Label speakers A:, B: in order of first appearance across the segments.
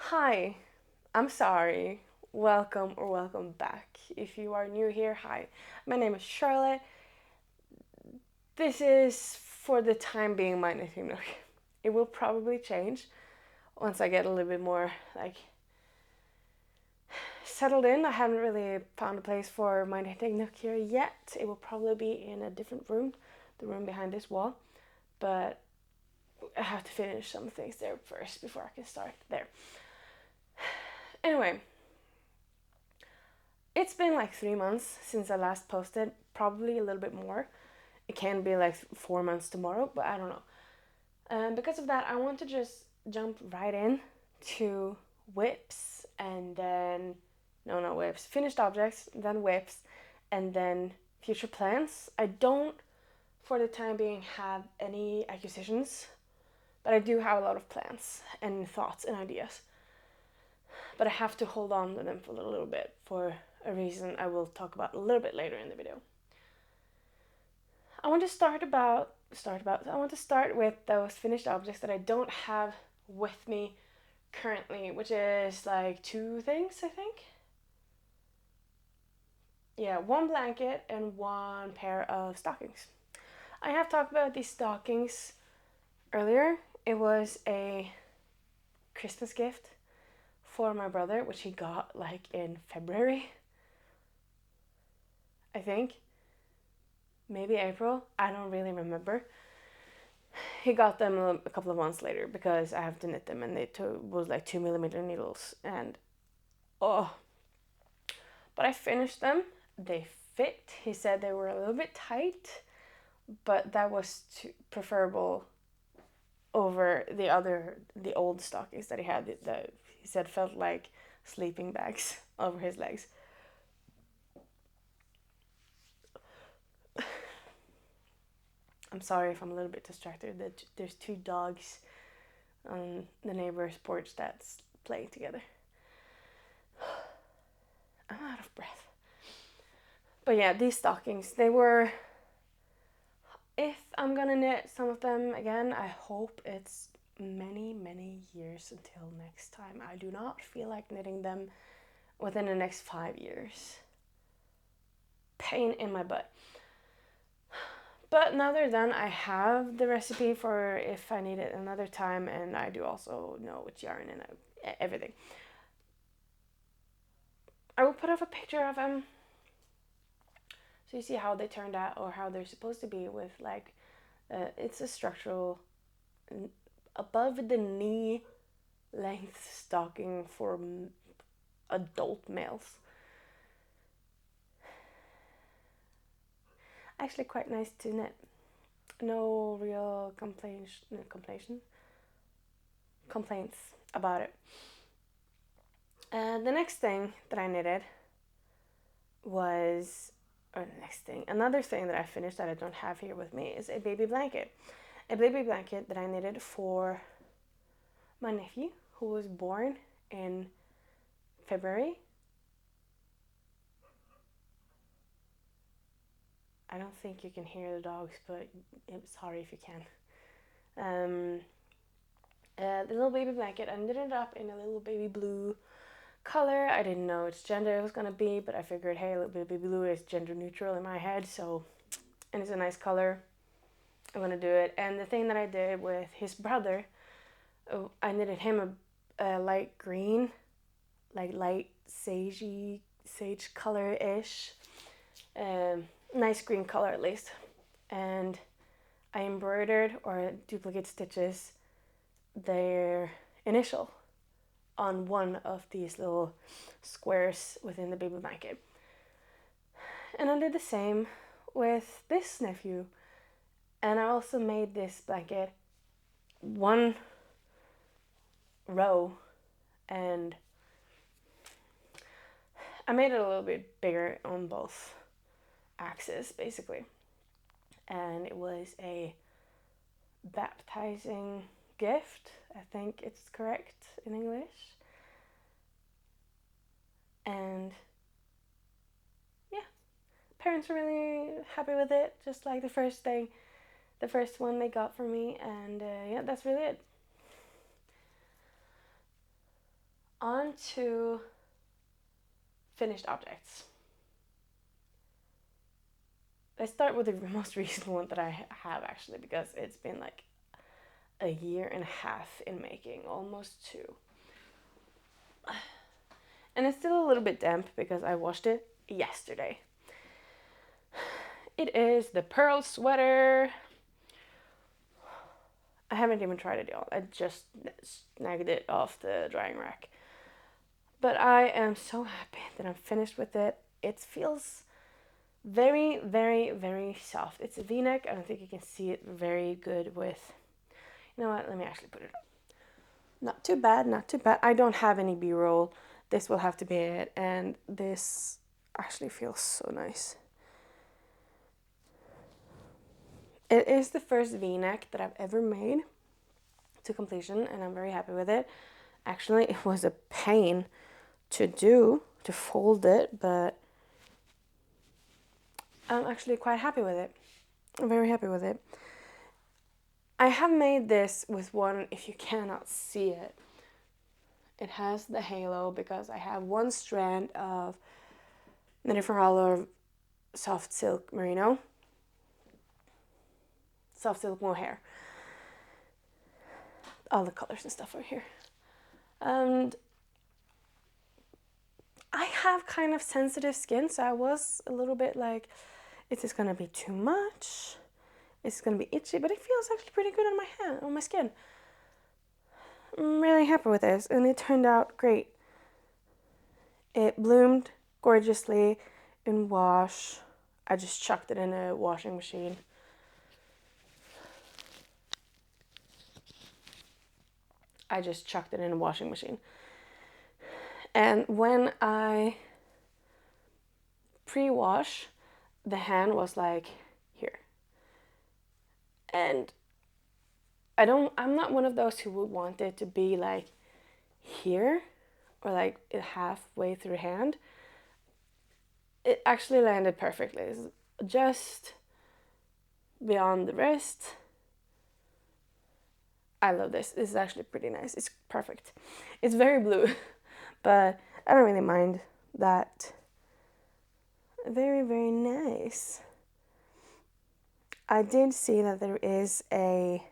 A: Hi, I'm sorry. Welcome or welcome back. If you are new here, hi. My name is Charlotte. This is for the time being my knitting nook. It will probably change once I get a little bit more settled in. I haven't really found a place for my knitting nook here yet. It will probably be in a different room, the room behind this wall. But I have to finish some things there first before I can start there. Anyway, it's been like 3 months since I last posted, probably a little bit more. It can be like 4 months tomorrow, but I don't know. Because of that, I want to just jump right in to whips and then, no, not whips, finished objects, then whips, and then future plans. I don't, for the time being, have any acquisitions, but I do have a lot of plans and thoughts and ideas. But I have to hold on to them for a little bit for a reason I will talk about a little bit later in the video. I want to I want to start with those finished objects that I don't have with me currently, which is like two things, I think. Yeah, one blanket and one pair of stockings. I have talked about these stockings earlier. It was a Christmas gift for my brother, which he got like in February, I think. Maybe April. I don't really remember. He got them a couple of months later because I have to knit them, and they was like 2mm needles, and oh, but I finished them. They fit. He said they were a little bit tight, but that was preferable over the old stockings that he had that he said felt like sleeping bags over his legs. I'm sorry if I'm a little bit distracted. There's two dogs on the neighbor's porch that's playing together. I'm out of breath. But yeah, these stockings, they were, if I'm gonna knit some of them again, I hope it's many years until next time. I do not feel like knitting them within the next 5 years. Pain in my butt. But now they're done, I have the recipe for if I need it another time, and I do also know which yarn and everything. I will put up a picture of them so you see how they turned out or how they're supposed to be with it's a structural above the knee length stocking for adult males. Actually quite nice to knit. No real complaints about it. The next thing that I knitted was, another thing that I finished that I don't have here with me is a baby blanket. A baby blanket that I knitted for my nephew who was born in February. I don't think you can hear the dogs, but I'm sorry if you can. The little baby blanket, I knitted it up in a little baby blue color. I didn't know which gender it was gonna be, but I figured, hey, a little baby blue is gender neutral in my head, so, and it's a nice color. I'm gonna do it. And the thing that I did with his brother, I knitted him a light green, like light sage color-ish, nice green color at least, and I embroidered or duplicate stitches their initial on one of these little squares within the baby blanket. And I did the same with this nephew, and I also made this blanket one row, and I made it a little bit bigger on both axes basically, and it was a baptizing gift, I think it's correct in English. And yeah, parents were really happy with it, just like the first one they got for me, and yeah, that's really it. On to finished objects. Let's start with the most recent one that I have actually, because it's been like a year and a half in making, almost 2. And it's still a little bit damp because I washed it yesterday. It is the pearl sweater. I haven't even tried it yet. I just snagged it off the drying rack. But I am so happy that I'm finished with it. It feels very, very, very soft. It's a v-neck. I don't think you can see it very good with... You know what? Let me actually put it up. Not too bad, not too bad. I don't have any B-roll. This will have to be it. And this actually feels so nice. It is the first v-neck that I've ever made to completion, and I'm very happy with it. Actually, it was a pain to do, to fold it, but I'm actually quite happy with it. I'm very happy with it. I have made this with one, if you cannot see it, it has the halo because I have one strand of knitted for Holler soft silk merino, soft silk mohair. All the colors and stuff are here. And I have kind of sensitive skin, so I was a little bit like, is this gonna be too much? It's gonna be itchy, but it feels actually pretty good on my hand, on my skin. I'm really happy with this, and it turned out great. It bloomed gorgeously in wash. I just chucked it in a washing machine. And when I pre-wash, the hand was like here. And I'm not one of those who would want it to be like here or like halfway through hand. It actually landed perfectly. It's just beyond the wrist. I love this. This is actually pretty nice. It's perfect. It's very blue, but I don't really mind that. Very, very nice. I did see that there is a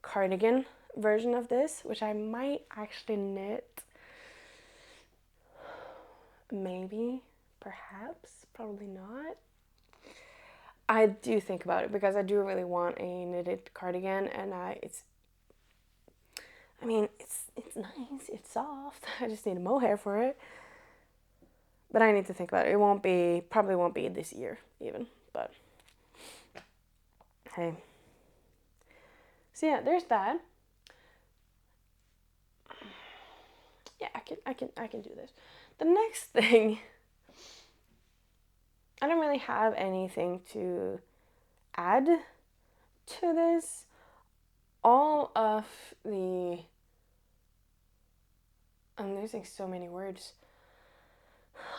A: cardigan version of this, which I might actually knit. Maybe, perhaps, probably not. I do think about it because I do really want a knitted cardigan, and it's nice, it's soft. I just need a mohair for it. But I need to think about it. Probably won't be this year even, but hey. So yeah, there's that. Yeah, I can do this. The next thing, I don't really have anything to add to this. All of the, I'm using so many words.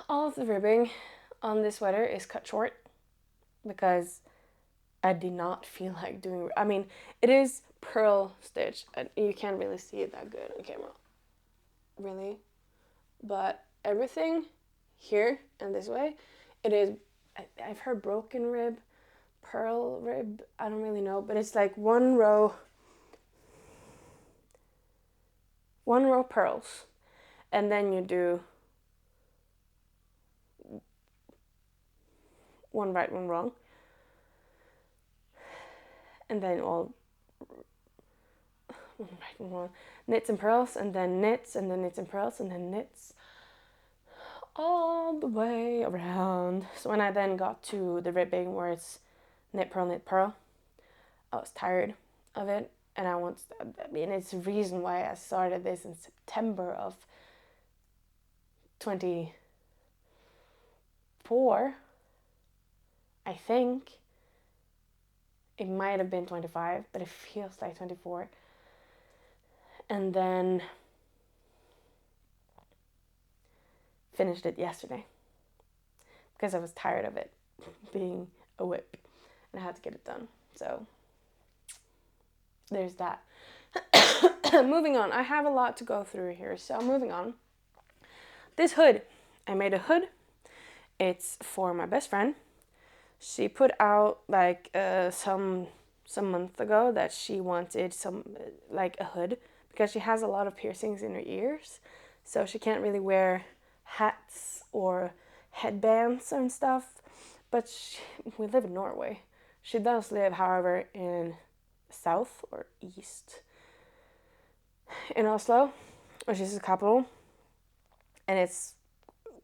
A: All of the ribbing on this sweater is cut short because I did not feel like doing, it is pearl stitch, and you can't really see it that good on camera, really, but everything here and this way, it is, I've heard broken rib, pearl rib, I don't really know, but it's like one row pearls, and then you do one right, one wrong, and then all one right, one wrong, knits and pearls, and then knits, and then knits and pearls, and then knits all the way around. So when I then got to the ribbing where it's knit, pearl, I was tired of it, and it's the reason why I started this in September of 24, I think. It might have been 25, but it feels like 24. And then finished it yesterday because I was tired of it being a whip and I had to get it done. So there's that. Moving on. I have a lot to go through here, so moving on. This hood. I made a hood. It's for my best friend. She put out like some month ago that she wanted some like a hood because she has a lot of piercings in her ears, so she can't really wear hats or headbands and stuff. But we live in Norway. She does live, however, in south or east in Oslo, which is the capital, and it's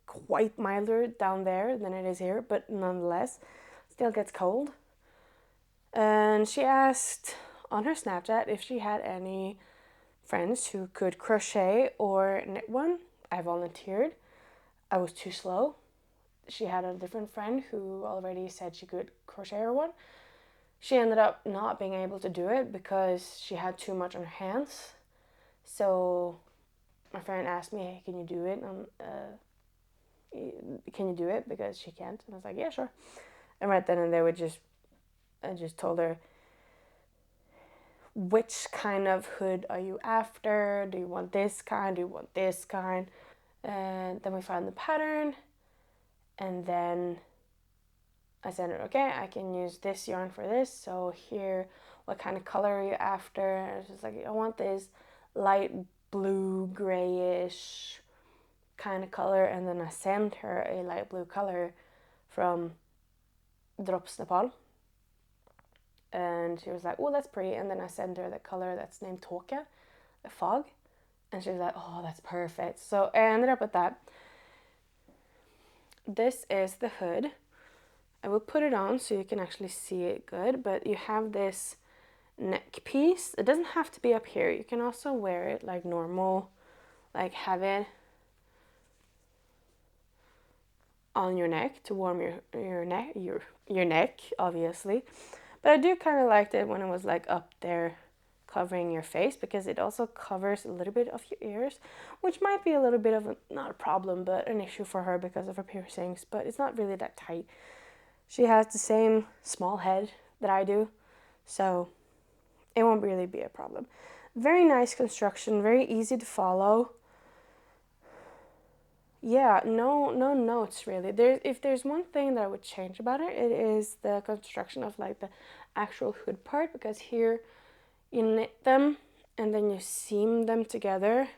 A: quite milder down there than it is here, but nonetheless, still gets cold. And she asked on her Snapchat if she had any friends who could crochet or knit one. I volunteered. I was too slow. She had a different friend who already said she could crochet her one. She ended up not being able to do it because she had too much on her hands. So my friend asked me, hey, can you do it? Can you do it? Because she can't. And I was like, yeah, sure. And right then and there, I just told her, which kind of hood are you after? Do you want this kind? Do you want this kind? And then we found the pattern. And then I said, okay, I can use this yarn for this. So here, what kind of color are you after? And it's just like, I want this light blue, grayish kind of color. And then I sent her a light blue color from Drops Nepal. And she was like, oh, that's pretty. And then I sent her the color that's named Tåke, a fog. And she was like, oh, that's perfect. So I ended up with that. This is the hood. I will put it on so you can actually see it good, but you have this neck piece. It doesn't have to be up here. You can also wear it like normal, like have it on your neck to warm your neck, obviously. But I do kind of liked it when it was like up there covering your face, because it also covers a little bit of your ears, which might be a little bit of not a problem, but an issue for her because of her piercings, but it's not really that tight. She has the same small head that I do, so it won't really be a problem. Very nice construction, very easy to follow. Yeah, no notes really. If there's one thing that I would change about it, it is the construction of like the actual hood part, because here you knit them and then you seam them together.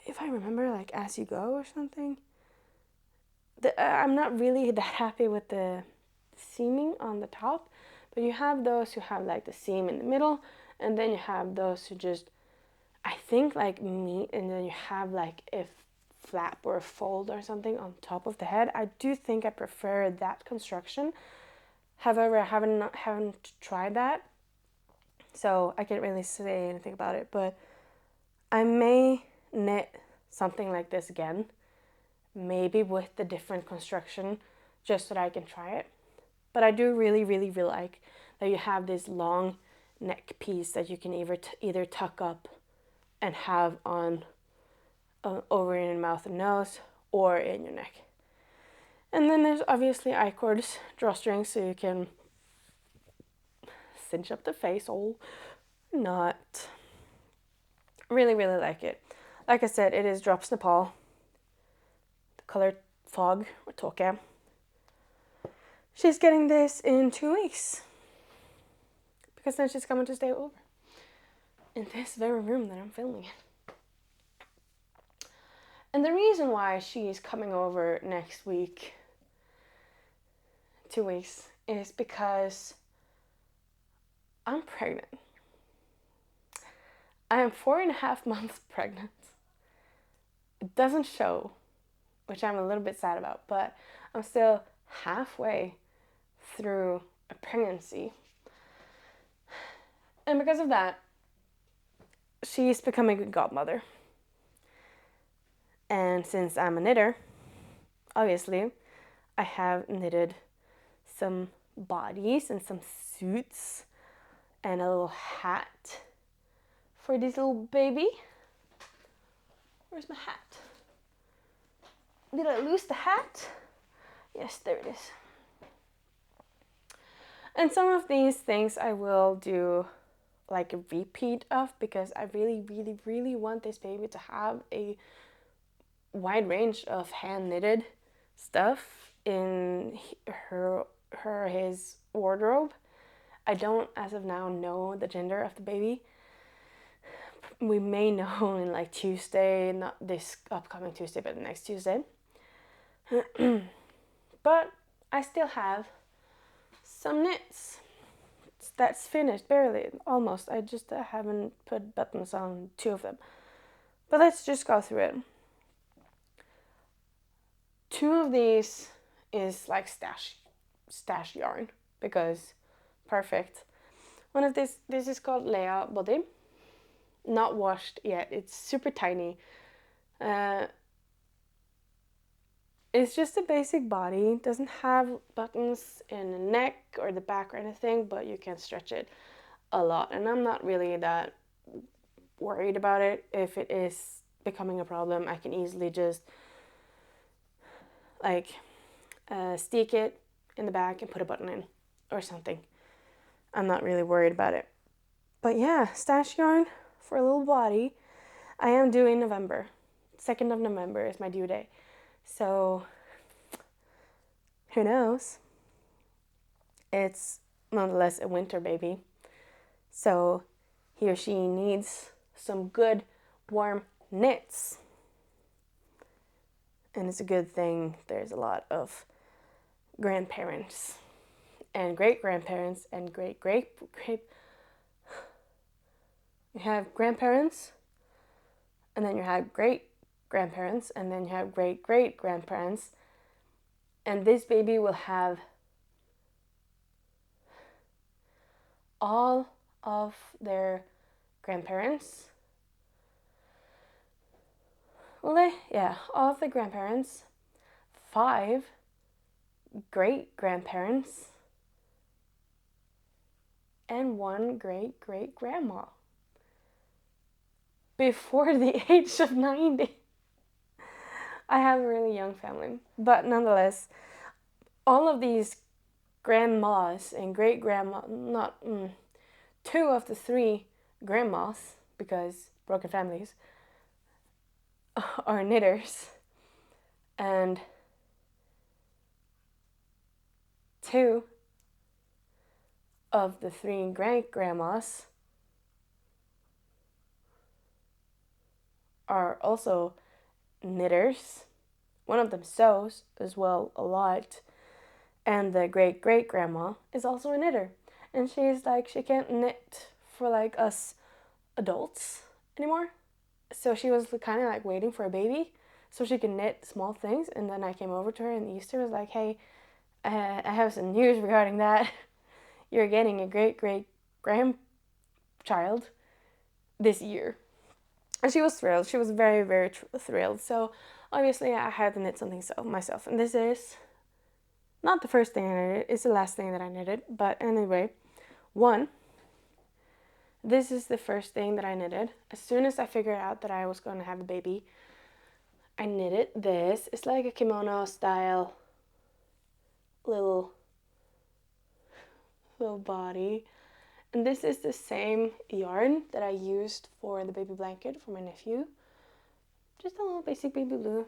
A: If I remember, like as you go or something. I'm not really that happy with the seaming on the top, but you have those who have like the seam in the middle, and then you have those who just, I think, like meet, and then you have like a flap or a fold or something on top of the head. I do think I prefer that construction. However, I haven't tried that, so I can't really say anything about it, but I may knit something like this again, maybe with the different construction, just so that I can try it. But I do really like that you have this long neck piece that you can either tuck up and have on over in your mouth and nose, or in your neck. And then there's obviously I-cords, drawstrings, so you can cinch up the face or not. Really like it. Like I said, it is Drops Nepal. The color Fog or Tåke. She's getting this in 2 weeks, because then she's coming to stay over in this very room that I'm filming in. And the reason why she's coming over next week, 2 weeks, is because I'm pregnant. I am 4.5 months pregnant. It doesn't show, which I'm a little bit sad about, but I'm still halfway through a pregnancy. And because of that, she's becoming a godmother. And since I'm a knitter, obviously, I have knitted some bodies and some suits and a little hat for this little baby. Where's my hat? Did I lose the hat? Yes, there it is. And some of these things I will do like a repeat of, because I really, really, really want this baby to have a wide range of hand knitted stuff in his wardrobe. I don't, as of now, know the gender of the baby. We may know in like Tuesday, not this upcoming Tuesday, but the next Tuesday. But I still have some knits. That's finished, barely, almost. I just haven't put buttons on 2 of them. But let's just go through it. 2 of these is like stash yarn, because perfect. One of this is called Leia Body. Not washed yet. It's super tiny. It's just a basic body. It doesn't have buttons in the neck or the back or anything, but you can stretch it a lot. And I'm not really that worried about it. If it is becoming a problem, I can easily just like stick it in the back and put a button in or something. I'm not really worried about it. But yeah, stash yarn for a little body. I am due in November. 2nd of November is my due date. So who knows? It's nonetheless a winter baby. So he or she needs some good warm knits. And it's a good thing there's a lot of grandparents and great-grandparents and great you have grandparents, and then you have great-grandparents, and then you have great-great-grandparents, and this baby will have all of their grandparents. All of the grandparents, 5 great-grandparents, and 1 great-great-grandma before the age of 90. I have a really young family, but nonetheless, all of these grandmas and great-grandma, 2 of the 3 grandmas, because broken families, are knitters, and 2 of the 3 great-grandmas are also knitters. One of them sews as well a lot, and the great-great-grandma is also a knitter, and she's like, she can't knit for like us adults anymore, so she was kind of like waiting for a baby so she can knit small things. And then I came over to her in Easter, was like, hey, I have some news regarding that. You're getting a great-great-grandchild this year. And she was thrilled. She was very, very thrilled. So obviously I had to knit something myself. And this is not the first thing I knitted. It's the last thing that I knitted. But anyway, this is the first thing that I knitted. As soon as I figured out that I was going to have a baby, I knitted this. It's like a kimono style little body. And this is the same yarn that I used for the baby blanket for my nephew. Just a little basic baby blue.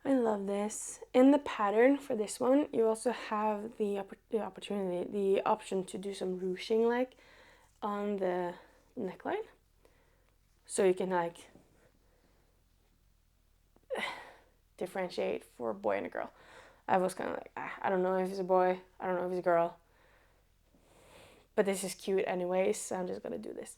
A: I love this. In the pattern for this one, you also have the option to do some ruching like on the neckline. So you can like differentiate for a boy and a girl. I was kind of like, I don't know if it's a boy, I don't know if it's a girl. But this is cute anyways, so I'm just gonna do this.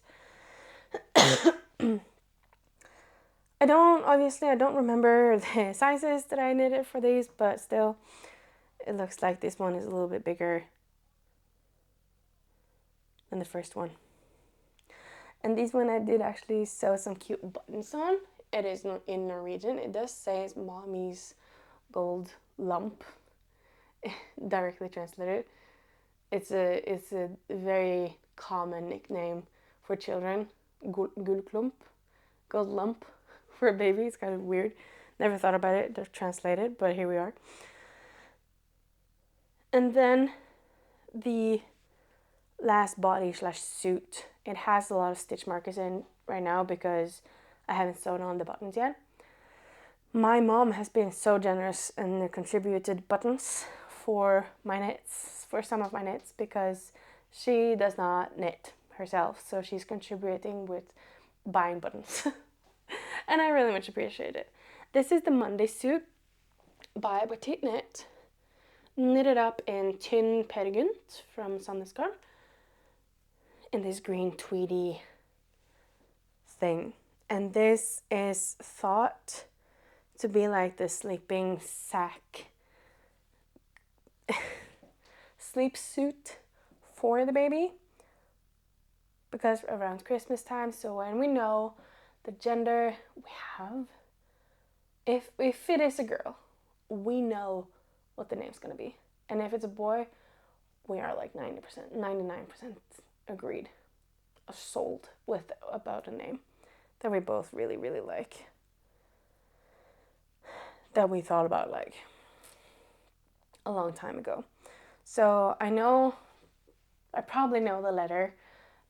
A: I don't remember the sizes that I knitted for these, but still, it looks like this one is a little bit bigger than the first one. And this one I did actually sew some cute buttons on. It is not in Norwegian. It does say it's mommy's gold lump, directly translated. It's a very common nickname for children. Gullklump, gold lump for a baby. It's kind of weird. Never thought about it to translate it, but here we are. And then the last body slash suit, it has a lot of stitch markers in right now because I haven't sewn on the buttons yet. My mom has been so generous and contributed buttons for my knits, for some of my knits, because she does not knit herself, so she's contributing with buying buttons. And I really much appreciate it. This is the Monday suit by Petite Knit, knitted up in Tynn Pergunt from Sandnesgarn, in this green tweedy thing. And this is thought to be like the sleeping sack sleep suit for the baby, because around Christmas time, so when we know the gender we have, if it is a girl, we know what the name's gonna be, and if it's a boy, we are like 90%, 99% agreed, sold with about a name that we both really, really like, that we thought about like a long time ago. So I probably know the letter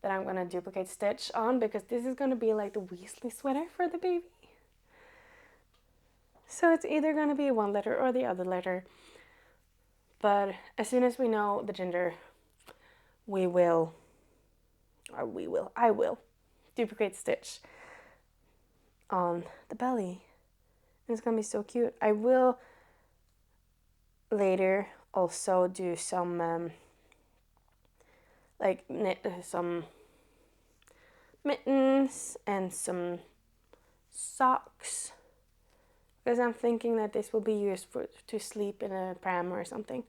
A: that I'm gonna duplicate stitch on, because this is gonna be like the Weasley sweater for the baby. So it's either gonna be one letter or the other letter. But as soon as we know the gender, I will duplicate stitch on the belly. And it's gonna be so cute. I will later also do some like knit some mittens and some socks, because I'm thinking that this will be used to sleep in a pram or something.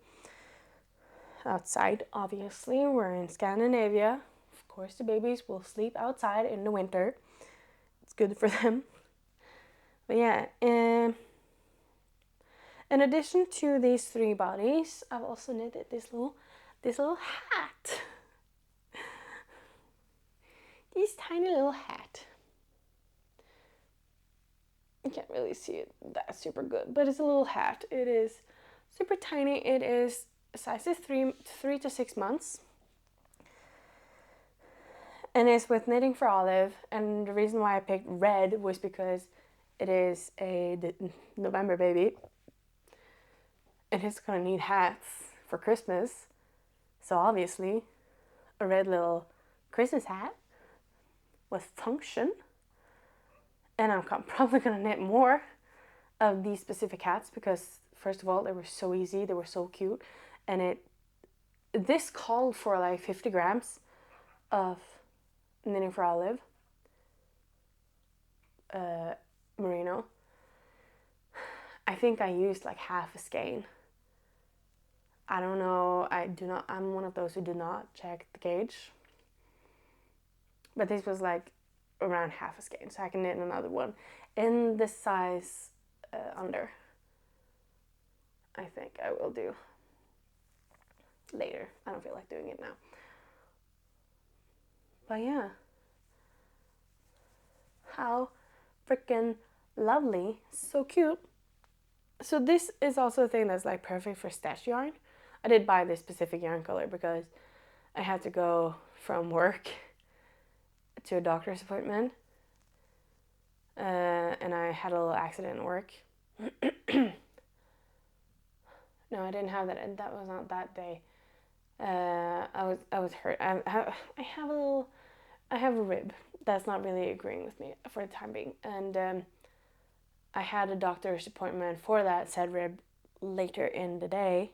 A: Outside, obviously, we're in Scandinavia. Of course, the babies will sleep outside in the winter. It's good for them. But yeah, in addition to these 3 bodies, I've also knitted this little hat. This tiny little hat. You can't really see it that super good, but it's a little hat. It is super tiny. It is sizes 3 to 6 months. And it's with Knitting for Olive. And the reason why I picked red was because it is a November baby. And it's gonna need hats for Christmas. So obviously, a red little Christmas hat with function. And I'm probably gonna knit more of these specific hats, because first of all, they were so easy, they were so cute, and this called for like 50 grams of Knitting for Olive merino. I think I used like half a skein. I don't know, I'm one of those who do not check the gauge, but this was like around half a skein, so I can knit another one in the size under. I think I will do later. I don't feel like doing it now. But yeah, how freaking lovely, so cute. So this is also a thing that's like perfect for stash yarn. I did buy this specific yarn color because I had to go from work to a doctor's appointment, and I had a little accident at work. No, I didn't have that. That was not that day. I was hurt. I have a rib that's not really agreeing with me for the time being, and I had a doctor's appointment for that said rib later in the day.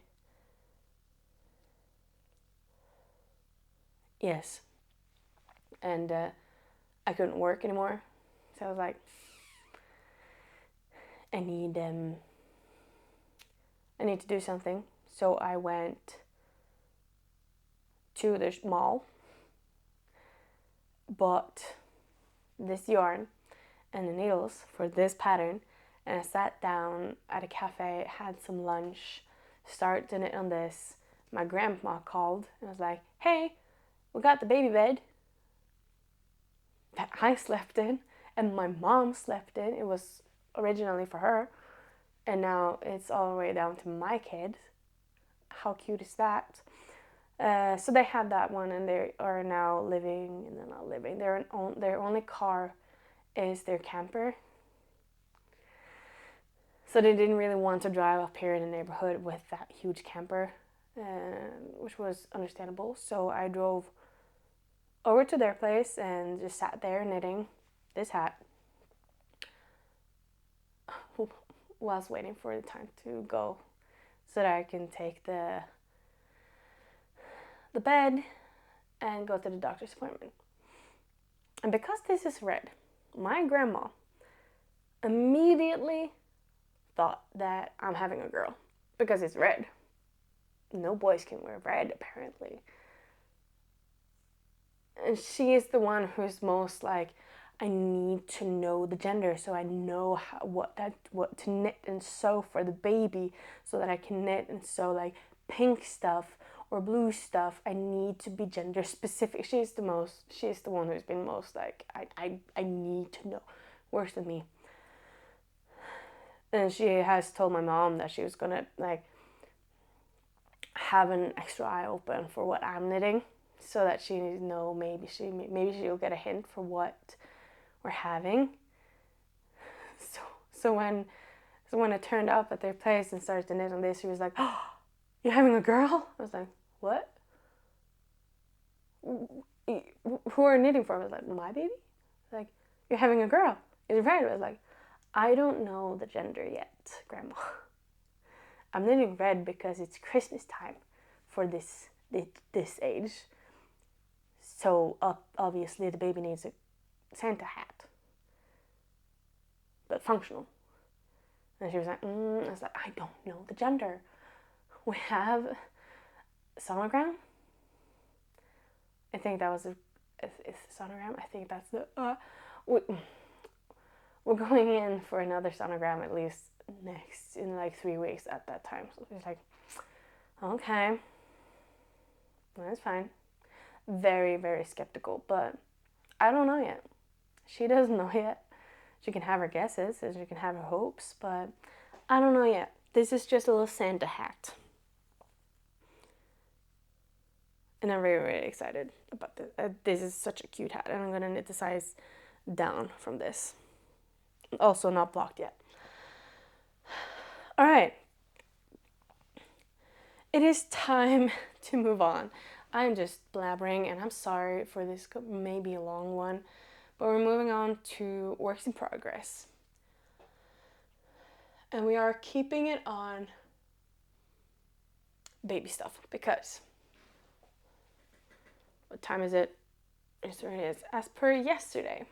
A: Yes, and I couldn't work anymore, so I was like, I need to do something. So I went to the mall, bought this yarn and the needles for this pattern, and I sat down at a cafe, had some lunch, started to knit on this. My grandma called and was like, hey, we got the baby bed that I slept in and my mom slept in. It was originally for her, and now it's all the way down to my kid. How cute is that? So they had that one, and they are now living, and they're not living. Their only car is their camper. So they didn't really want to drive up here in the neighborhood with that huge camper, which was understandable. So I drove over to their place and just sat there knitting this hat whilst waiting for the time to go so that I can take the bed and go to the doctor's appointment. And because this is red, my grandma immediately thought that I'm having a girl because it's red. No boys can wear red, apparently. And she is the one who's most like, I need to know the gender so I know what to knit and sew for the baby, so that I can knit and sew like pink stuff or blue stuff. I need to be gender specific. She's the one who's been most like, I need to know, worse than me. And she has told my mom that she was gonna like have an extra eye open for what I'm knitting, so that she know maybe she'll get a hint for what we're having. So when I turned up at their place and started to knit on this, she was like, "Oh, you're having a girl?" I was like, "What? Who are you knitting for?" I was like, "My baby." Like, "You're having a girl. Is it right?" I was like, "I don't know the gender yet, Grandma. I'm knitting red because it's Christmas time for this age. So obviously the baby needs a Santa hat, but functional." And she was like, I was like, "I don't know the gender. We have sonogram." I think that was a sonogram. I think that's the. We're going in for another sonogram at least in like 3 weeks at that time. So she's like, "Okay, that's fine." Very, very skeptical, but I don't know yet. She doesn't know yet. She can have her guesses and she can have her hopes, but I don't know yet. This is just a little Santa hat. And I'm very, very excited about this. This is such a cute hat, and I'm going to knit the size down from this. Also not blocked yet. All right. It is time to move on. I'm just blabbering, and I'm sorry for this maybe a long one, but we're moving on to works in progress. And we are keeping it on baby stuff because what time is it? Yes, it is. As per yesterday,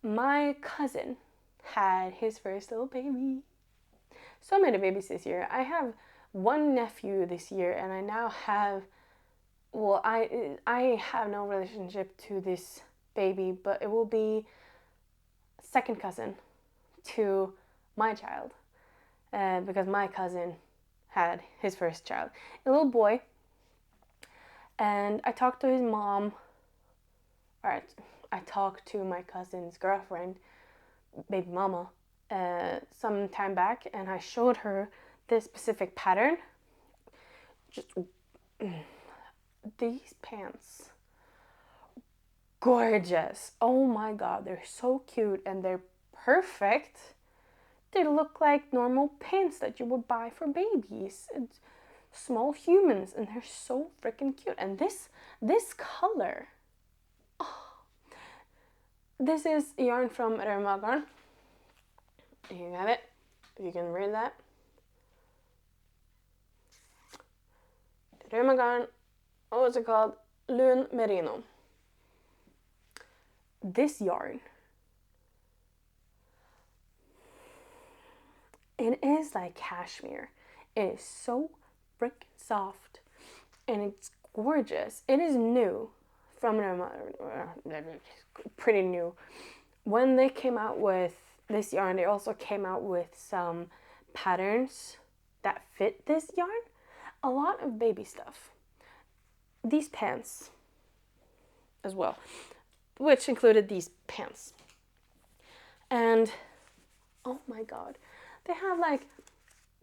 A: my cousin had his first little baby. So many babies this year. I have one nephew this year, and I now have, well, I have no relationship to this baby, but it will be second cousin to my child, because my cousin had his first child, a little boy. And I talked to his mom, or I talked to my cousin's girlfriend, baby mama, some time back, and I showed her this specific pattern. Just these pants, gorgeous. Oh my god, they're so cute, and they're perfect. They look like normal pants that you would buy for babies and small humans, and they're so freaking cute. And this color, oh, this is yarn from Remagarn. You can have it, if you can read that. Remagarn, what was it called? Lun Merino. This yarn, it is like cashmere. It is so freaking soft, and it's gorgeous. It is new from pretty new. When they came out with this yarn, they also came out with some patterns that fit this yarn. A lot of baby stuff. These pants as well, which included these pants. And oh my god, they have like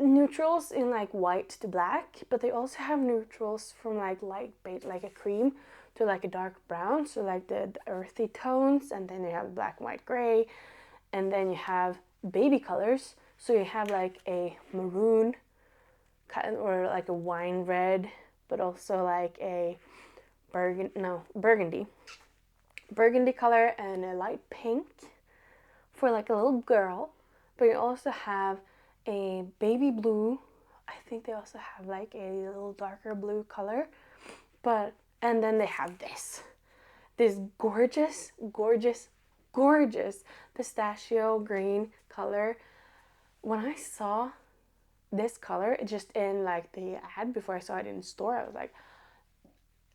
A: neutrals in like white to black, but they also have neutrals from like light beige, like a cream, to like a dark brown, so like the earthy tones, and then you have black, white, gray, and then you have baby colors, so you have like a maroon or like a wine red, but also like a burgundy color, and a light pink for like a little girl. But you also have a baby blue. I think they also have like a little darker blue color. And then they have this gorgeous pistachio green color. When I saw this color just in like the ad before I saw it in the store, I was like,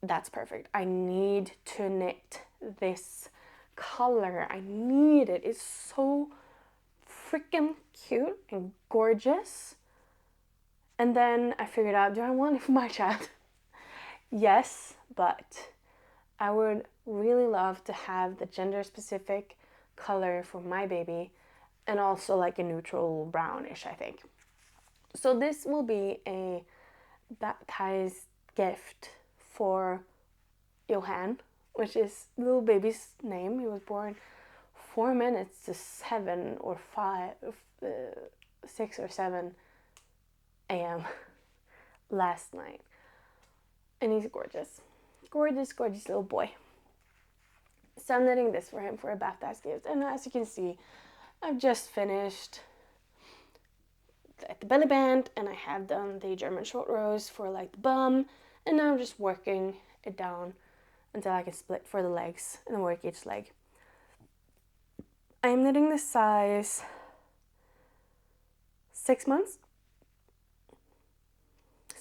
A: that's perfect. I need to knit this color. I need it. It's so freaking cute and gorgeous. And then I figured out, do I want it for my child? Yes, but I would really love to have the gender specific color for my baby, and also like a neutral brownish, I think. So this will be a baptized gift for Johan, which is little baby's name. He was born 4 minutes to 7 or 5, 6 or 7 a.m. last night. And he's gorgeous. Gorgeous little boy. So I'm knitting this for him for a baptized gift. And as you can see, I've just finished at the belly band, and I have done the German short rows for like the bum, and now I'm just working it down until I can split for the legs and work each leg. I'm knitting the size 6 months,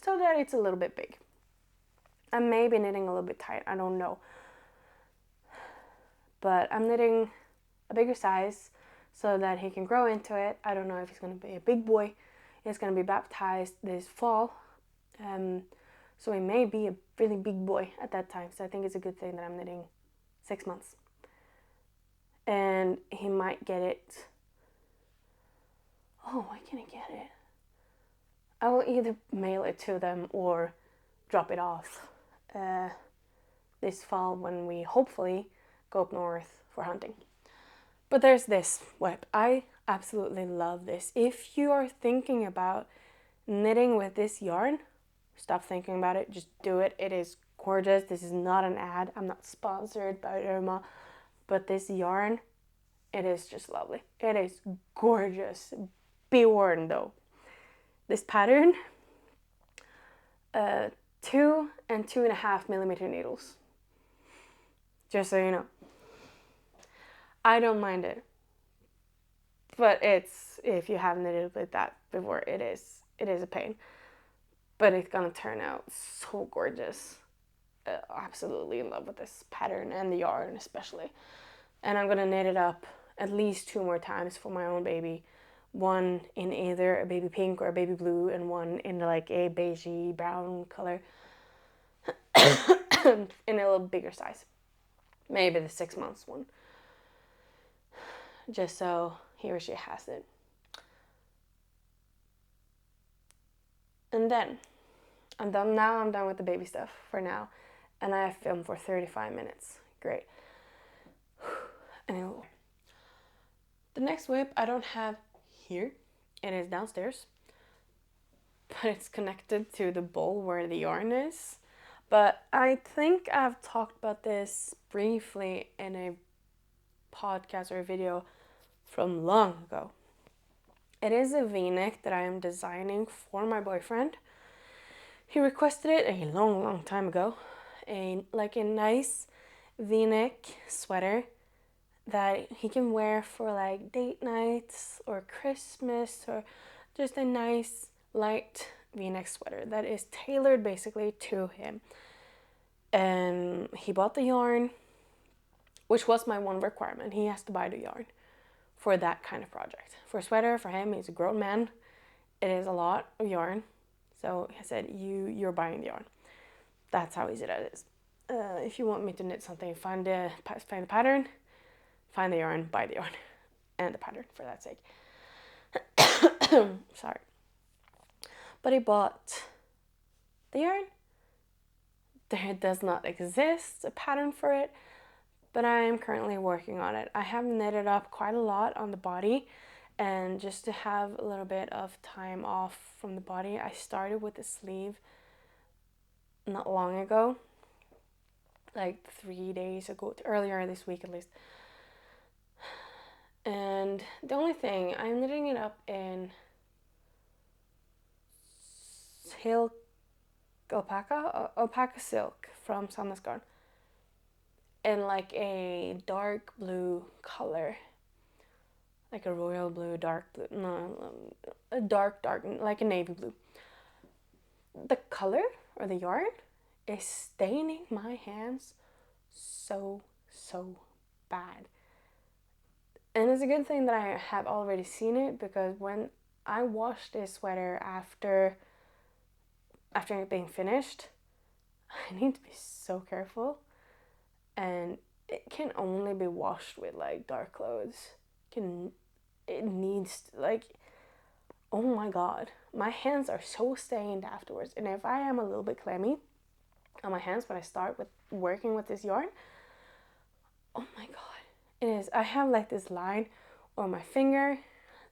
A: so that it's a little bit big. I may be knitting a little bit tight, I don't know. But I'm knitting a bigger size so that he can grow into it. I don't know if he's going to be a big boy. He's going to be baptized this fall. So he may be a really big boy at that time. So I think it's a good thing that I'm knitting 6 months. And he might get it. Oh, why can't I get it? I will either mail it to them or drop it off this fall when we hopefully go up north for hunting. But there's this web. I absolutely love this. If you are thinking about knitting with this yarn, stop thinking about it. Just do it. It is gorgeous. This is not an ad. I'm not sponsored by Irma, but this yarn, it is just lovely. It is gorgeous. Be warned though. This pattern, 2 and 2.5 millimeter needles. Just so you know. I don't mind it, but it's, if you haven't knitted with that before, it is a pain, but it's gonna turn out so gorgeous. Absolutely in love with this pattern and the yarn especially, and I'm gonna knit it up at least 2 more times for my own baby, one in either a baby pink or a baby blue, and one in like a beigey brown color in a little bigger size, maybe the 6 months one, just so he or she has it. And then I'm done now. I'm done with the baby stuff for now, and I have filmed for 35 minutes. Great. Anyway, the next whip I don't have here. It is downstairs, but it's connected to the bowl where the yarn is. But I think I've talked about this briefly in a podcast or a video from long ago. It is a v-neck that I am designing for my boyfriend. He requested it a long time ago. A nice v-neck sweater that he can wear for like date nights or Christmas, or just a nice light v-neck sweater that is tailored basically to him. And he bought the yarn, which was my one requirement. He has to buy the yarn for that kind of project. For a sweater, for him, he's a grown man. It is a lot of yarn. So I said, you're buying the yarn. That's how easy that is. If you want me to knit something, find the pattern, find the yarn, buy the yarn, and the pattern for that sake. Sorry. But I bought the yarn. There does not exist a pattern for it, but I am currently working on it. I have knitted up quite a lot on the body, and just to have a little bit of time off from the body, I started with the sleeve not long ago, like 3 days ago, earlier this week at least. And the only thing, I'm knitting it up in silk alpaca silk from Sandnesgarden, in like a dark blue color, like a royal blue, dark blue, no, a dark, like a navy blue. The color or the yarn is staining my hands so bad. And it's a good thing that I have already seen it, because when I washed this sweater after it being finished, I need to be so careful. And it can only be washed with like dark clothes. It needs to, like, oh my god, my hands are so stained afterwards. And if I am a little bit clammy on my hands when I start with working with this yarn, oh my god, it is. I have like this line on my finger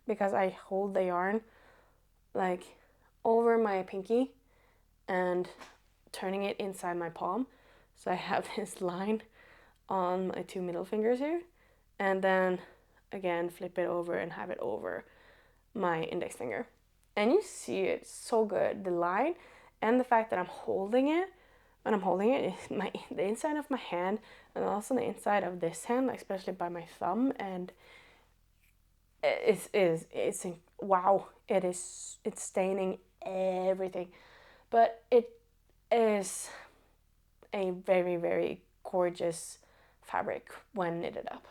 A: because I hold the yarn like over my pinky and turning it inside my palm. So I have this line on my 2 middle fingers here, and then again flip it over and have it over my index finger. And you see it so good, the line, and the fact that I'm holding it. When I'm holding it, the inside of my hand, and also the inside of this hand, especially by my thumb, and it's wow, it's staining everything. But it is a very gorgeous fabric when knitted up.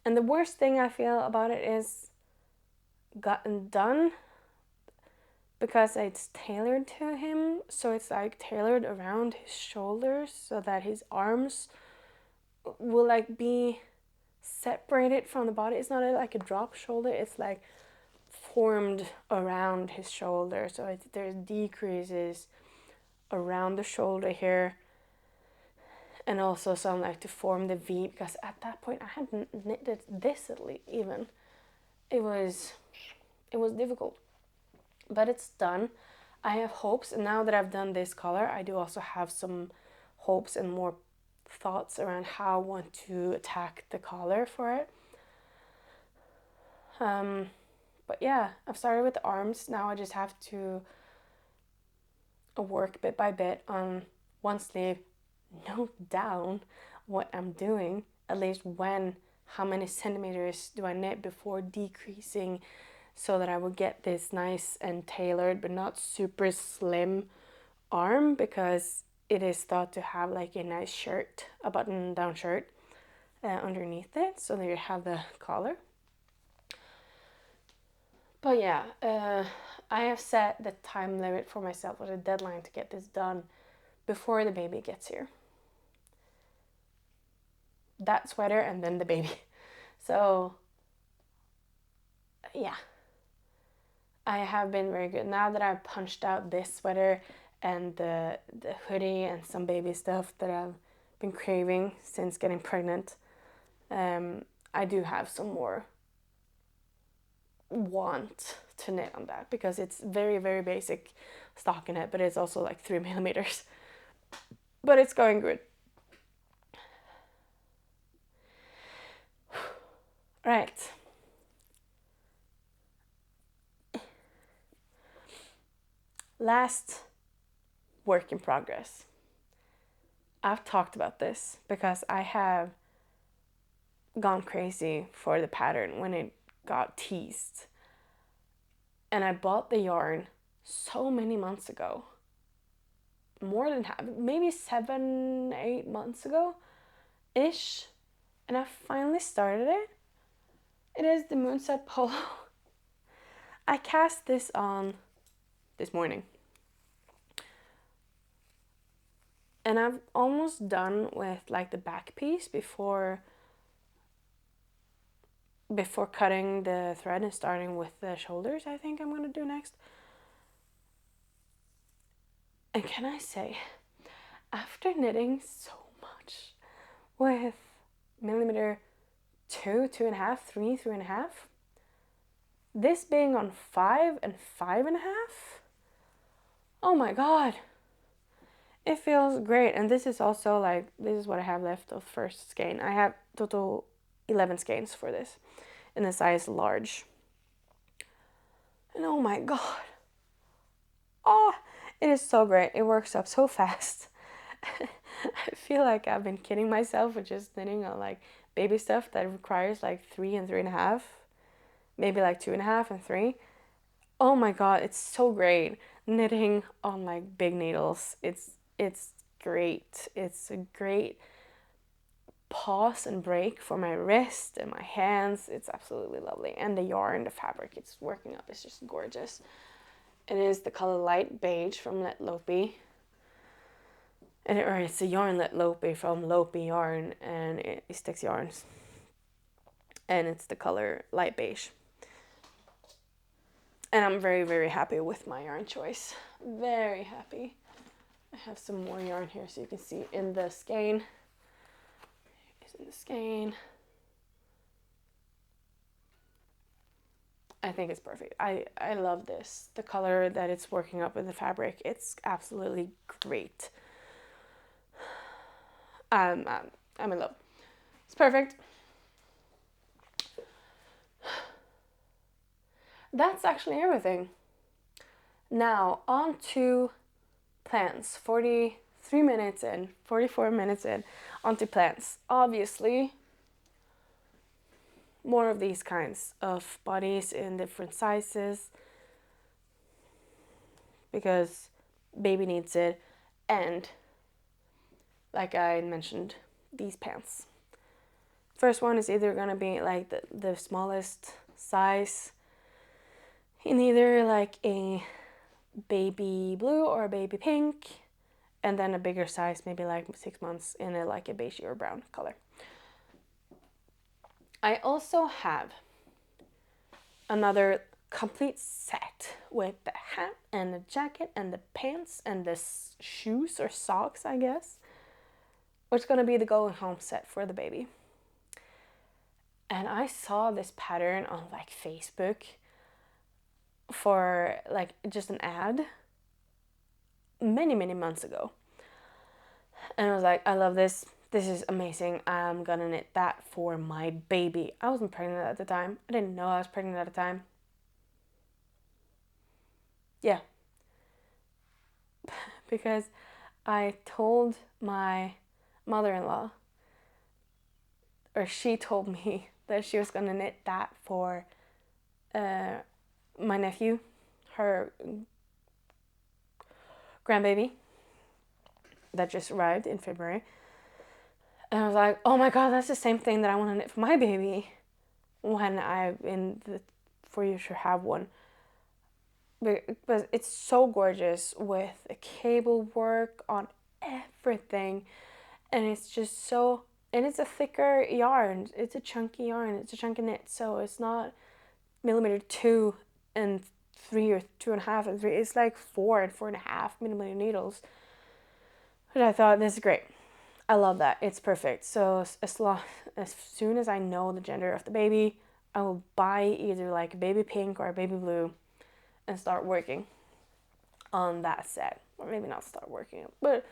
A: And the worst thing I feel about it is gotten done, because it's tailored to him, so it's like tailored around his shoulders so that his arms will like be separated from the body. It's not like a drop shoulder, it's like formed around his shoulder, so there's decreases around the shoulder here, and also some like to form the V, because at that point I hadn't knitted this even. It was difficult, but it's done. I have hopes, and now that I've done this color, I do also have some hopes and more thoughts around how I want to attack the collar for it. But yeah, I've started with the arms. Now I just have to work bit by bit on one sleeve, note down what I'm doing, at least how many centimeters do I knit before decreasing, so that I will get this nice and tailored but not super slim arm, because it is thought to have like a nice shirt, a button down shirt underneath it, so there you have the collar. But yeah, I have set the time limit for myself, or the deadline, to get this done before the baby gets here. That sweater and then the baby. So yeah, I have been very good. Now that I've punched out this sweater and the hoodie and some baby stuff that I've been craving since getting pregnant, I do have some more want to knit on that, because it's very basic stockinette, but it's also like 3 millimeters. But it's going good. Right. Last work in progress. I've talked about this because I have gone crazy for the pattern when it got teased. And I bought the yarn so many months ago. More than half, maybe 7-8 months ago ish. And I finally started it. It is the Moonset Polo. I cast this on this morning. And I've almost done with like the back piece before before cutting the thread and starting with the shoulders, I think I'm gonna do next. And can I say, after knitting so much with millimeter 2, 2.5, 3, 3.5, this being on 5 and 5.5, oh my god, it feels great. And this is also like, this is what I have left of first skein. I have total 11 skeins for this in the size large. And oh my god, oh, it is so great. It works up so fast. I feel like I've been kidding myself with just knitting on like baby stuff that requires like 3 and 3.5, maybe like 2.5 and 3. Oh my god, it's so great knitting on like big needles. It's great. It's a great pause and break for my wrist and my hands. It's absolutely lovely. And the yarn, the fabric it's working up is just gorgeous. It is the color light beige from Let Lopi. Or it's a yarn Let Lopi from Lopi Yarn, and it sticks yarns. And it's the color light beige. And I'm very, very happy with my yarn choice. Very happy. I have some more yarn here so you can see in the skein. It's in the skein. I think it's perfect. I love this. The color that it's working up with the fabric, it's absolutely great. I'm in love. It's perfect. That's actually everything. Now on to plants. 43 minutes in, 44 minutes in, onto plants. Obviously, more of these kinds of bodies in different sizes because baby needs it, and like I mentioned, these pants. First one is either gonna be like the smallest size in either like a baby blue or a baby pink, and then a bigger size, maybe like 6 months, in a like a beige or brown color. I also have another complete set with the hat and the jacket and the pants and the shoes or socks, I guess, which is going to be the going home set for the baby. And I saw this pattern on like Facebook for like just an ad many months ago, and I was like, I love this. This is amazing. I'm gonna knit that for my baby. I wasn't pregnant at the time. I didn't know I was pregnant at the time. Yeah. Because I told my mother-in-law, or she told me that she was gonna knit that for my nephew, her grandbaby that just arrived in February. And I was like, oh my god, that's the same thing that I want to knit for my baby when I'm in the for you should have one. But it's so gorgeous with the cable work on everything, and it's just so, and it's a thicker yarn. It's a chunky yarn. It's a chunky knit, so it's not millimeter 2 and 3 or 2.5 and 3. It's like 4 and 4.5 millimeter needles. But I thought, this is great. I love that. It's perfect. So as soon as I know the gender of the baby, I will buy either like a baby pink or a baby blue and start working on that set. Or maybe not start working, but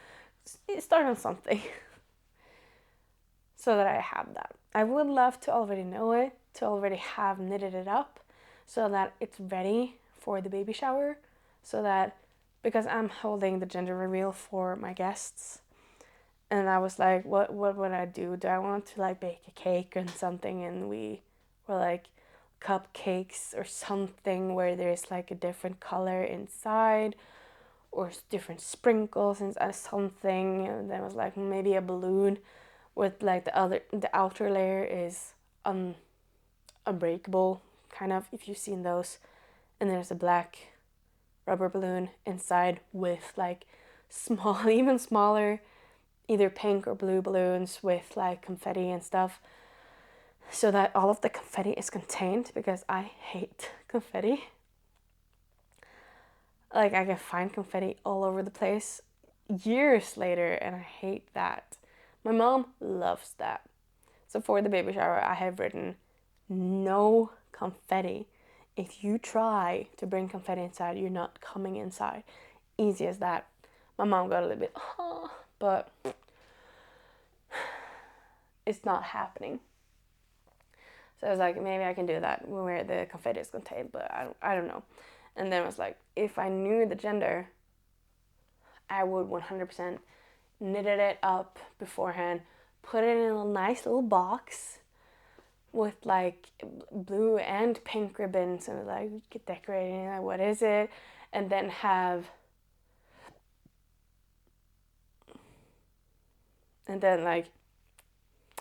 A: start on something so that I have that. I would love to already know it, to already have knitted it up so that it's ready for the baby shower, so that, because I'm holding the gender reveal for my guests, and I was like, what would I do? Do I want to like bake a cake and something, and we were like cupcakes or something where there's like a different color inside or different sprinkles and something, and then it was like maybe a balloon with like the outer layer is unbreakable, kind of, if you've seen those, and there's a black rubber balloon inside with like small, even smaller, either pink or blue balloons with like confetti and stuff. so that all of the confetti is contained, because I hate confetti. Like, I can find confetti all over the place years later, and I hate that. My mom loves that. So for the baby shower, I have written no confetti. If you try to bring confetti inside, you're not coming inside. Easy as that. My mom got a little bit, but it's not happening. So I was like, maybe I can do that where the confetti is contained, but I don't know. And then I was like, if I knew the gender, I would 100% knitted it up beforehand, put it in a nice little box with like blue and pink ribbons, and like get decorating, like what is it, and then like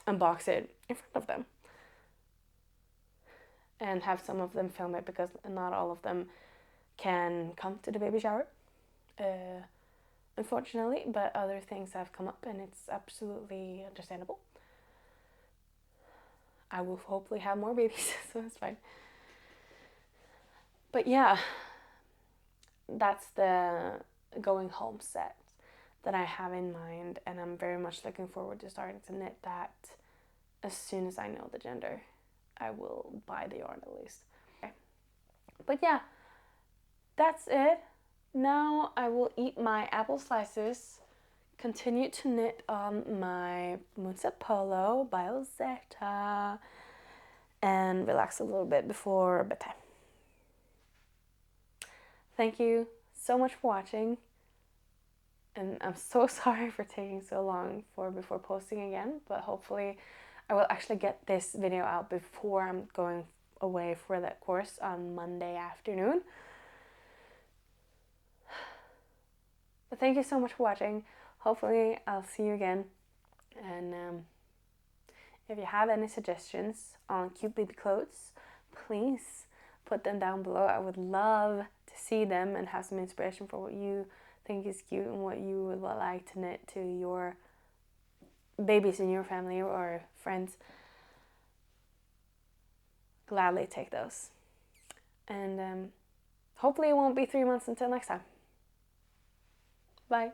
A: unbox it in front of them and have some of them film it, because not all of them can come to the baby shower, unfortunately, but other things have come up and it's absolutely understandable. I will hopefully have more babies, so it's fine. But yeah, that's the going home set that I have in mind, and I'm very much looking forward to starting to knit that as soon as I know the gender. I will buy the yarn at least. Okay. But yeah, that's it. Now I will eat my apple slices, continue to knit on my Moonset Polo by Ozetta, and relax a little bit before bedtime. Thank you so much for watching, and I'm so sorry for taking so long before posting again, but hopefully I will actually get this video out before I'm going away for that course on Monday afternoon. But thank you so much for watching. Hopefully I'll see you again, and if you have any suggestions on cute baby clothes, please put them down below. I would love to see them and have some inspiration for what you think is cute and what you would like to knit to your babies in your family or friends. Gladly take those. And hopefully it won't be 3 months until next time. Bye.